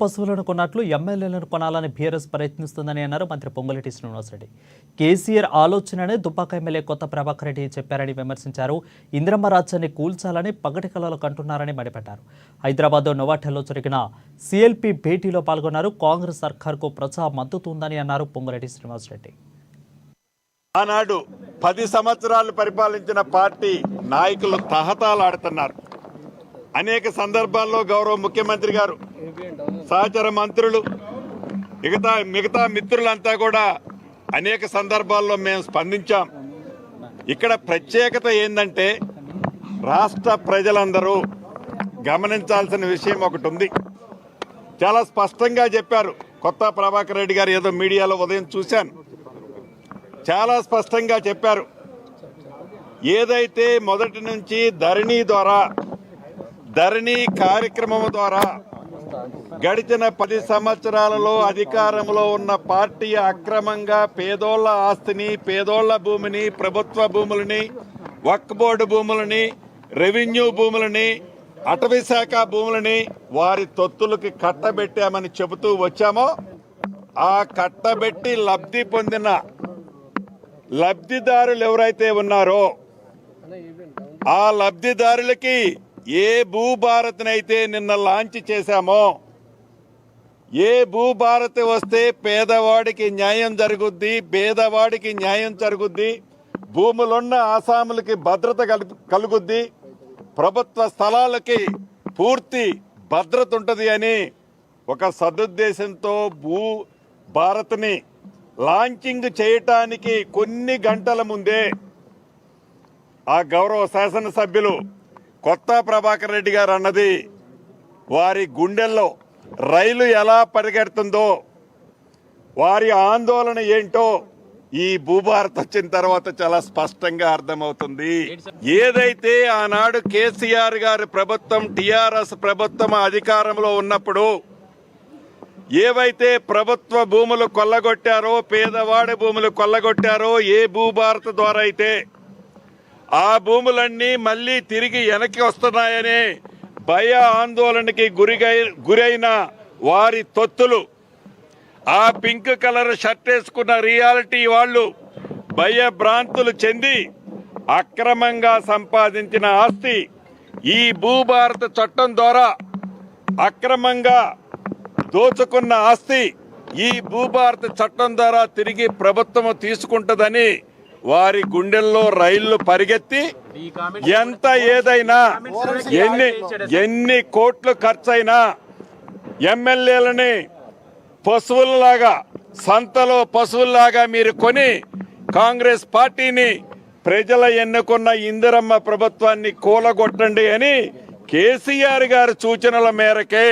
పశువులను కొన్నట్లు ఎమ్మెల్యేలను కొనాలని బీఆర్ఎస్ ప్రయత్నిస్తుందని అన్నారు మంత్రి పొంగులేటి శ్రీనివాసరెడ్డి. కేసీఆర్ ఆలోచననే దుబ్బాక ఎమ్మెల్యే కొత్త ప్రభాకర్ రెడ్డి చెప్పారని విమర్శించారు. ఇందిరమ్మ రాజ్యాన్ని కూల్చాలని పగటి కలలు కంటున్నారని మండిపడ్డారు. హైదరాబాద్ నోవాటెల్లో జరిగిన సిఎల్పి భేటీలో పాల్గొన్నారు. కాంగ్రెస్ సర్కార్కు ప్రజా మద్దతు ఉందని అన్నారు పొంగులేటి శ్రీనివాసరెడ్డి. ఆనాడు 10 సంవత్సరాలు పరిపాలించిన పార్టీ నాయకులు తహతాలాడుతున్నారు. అనేక సందర్భాల్లో గౌరవ ముఖ్యమంత్రి గారు, సహచర మంత్రులు, మిగతా మిత్రులంతా కూడా అనేక సందర్భాల్లో మేము స్పందించాం. ఇక్కడ ప్రత్యేకత ఏంటంటే రాష్ట్ర ప్రజలందరూ గమనించాల్సిన విషయం ఒకటి ఉంది. చాలా స్పష్టంగా చెప్పారు కొత్త ప్రభాకర్ రెడ్డి గారు. ఏదో మీడియాలో ఉదయం చూశాను, చాలా స్పష్టంగా చెప్పారు. ఏదైతే మొదటి నుంచి ధరణి కార్యక్రమం ద్వారా గడిచిన 10 సంవత్సరాలలో అధికారంలో ఉన్న పార్టీ అక్రమంగా పేదోళ్ల ఆస్తిని, పేదోళ్ల భూమిని, ప్రభుత్వ భూములని, వక్ఫ్ బోర్డు భూములని, రెవెన్యూ భూములని, అటవీ శాఖ భూములని వారి తొత్తులకి కట్టబెట్టామని చెబుతూ వచ్చామో, ఆ కట్టబెట్టి లబ్ధి పొందిన లబ్ధిదారులు ఎవరైతే ఉన్నారో ఆ లబ్ధిదారులకి ఏ భూభారత్నైతే నిన్న లాంచ్ చేశామో, ఏ భూభారత్ వస్తే పేదవాడికి న్యాయం జరుగుద్ది, పేదవాడికి న్యాయం జరుగుద్ది, భూములున్న ఆసాములకి భద్రత కలుగుద్ది, ప్రభుత్వ స్థలాలకి పూర్తి భద్రత ఉంటుంది అని ఒక సదుద్దేశంతో భూ భారత్ని లాంచింగ్ చేయటానికి కొన్ని గంటల ముందే ఆ గౌరవ శాసనసభ్యులు కొత్త ప్రభాకర్ రెడ్డి గారు అన్నది వారి గుండెల్లో రైలు ఎలా పరిగెడుతుందో, వారి ఆందోళన ఏంటో ఈ భూభారత్ వచ్చిన తర్వాత చాలా స్పష్టంగా అర్థమవుతుంది. ఏదైతే ఆనాడు కేసీఆర్ గారి ప్రభుత్వం, టిఆర్ఎస్ ప్రభుత్వం అధికారంలో ఉన్నప్పుడు ఏవైతే ప్రభుత్వ భూములు కొల్లగొట్టారో, పేదవాడి భూములు కొల్లగొట్టారో, ఏ భూభారత్ ద్వారా అయితే ఆ భూములన్నీ మళ్ళీ తిరిగి వెనక్కి వస్తున్నాయని భయ ఆందోళనకి గురైన వారి తొత్తులు, ఆ పింక్ కలర్ షర్ట్ వేసుకున్న రియాలిటీ వాళ్ళు భయభ్రాంతులు చెంది అక్రమంగా సంపాదించిన ఆస్తి ఈ భూభారత చట్టం ద్వారా అక్రమంగా దోచుకున్న ఆస్తి ఈ భూభారత చట్టం ద్వారా తిరిగి ప్రభుత్వం తీసుకుంటుందని వారి గుండెల్లో రైళ్లు పరిగెత్తి ఎంత ఏదైనా ఎన్ని కోట్లు ఖర్చైనా ఎమ్మెల్యేలని పశువుల్లాగా, సంతలో పశువుల్లాగా మీరు కొని కాంగ్రెస్ పార్టీని, ప్రజల ఎన్నుకున్న ఇందిరమ్మ ప్రభుత్వాన్ని కూలగొట్టండి అని కేసీఆర్ గారి సూచనల మేరకే